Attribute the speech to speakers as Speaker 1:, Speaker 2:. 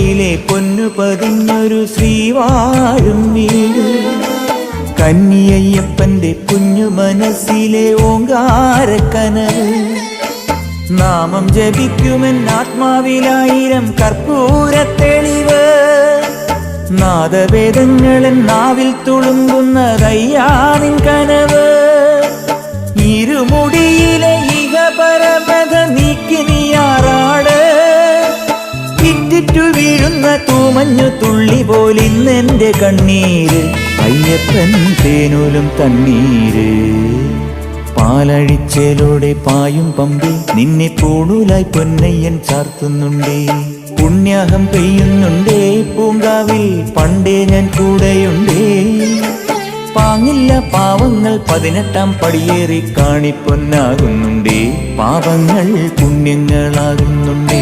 Speaker 1: കൽപ്പകയിലെ പൊന്നു പതിഞ്ഞൊരു ശ്രീവാഴും വീട്, കന്നിയയ്യപ്പന്റെ കുഞ്ഞു മനസ്സിലെ ഓങ്കാരക്കനവ്. നാമം ജപിക്കുമെൻ ആത്മാവിലായിരം കർപ്പൂരത്തെളിവ്, നാദവേദങ്ങളൻ നാവിൽ തുളുമ്പുന്നതയ്യാനിൻ കനവ്. ഇരുമുടിയിലെ ഇഹപരമത നീക്കി നീയാറാട്, ഇറ്റിറ്റു വീഴുന്ന തൂമഞ്ഞു തുള്ളി പോലിന്നെന്റെ കണ്ണീര്, അയ്യപ്പൻ തേനൂലും തണ്ണീര്. പാലഴിച്ചേലോടെ പായും പമ്പി നിന്നെ പൂണൂലായി പൊന്നയ്യൻ ചാർത്തുന്നുണ്ടേ. പുണ്യാഹം പെയ്യുന്നുണ്ടേ പൂങ്കാവിൽ പണ്ടേ ഞാൻ കൂടെയുണ്ടേ. പാങ്ങില്ല പാവങ്ങൾ 18-ാം പടിയേറി കാണിപ്പൊന്നാകുന്നുണ്ടേ, പാപങ്ങൾ പുണ്യങ്ങളാകുന്നുണ്ടേ.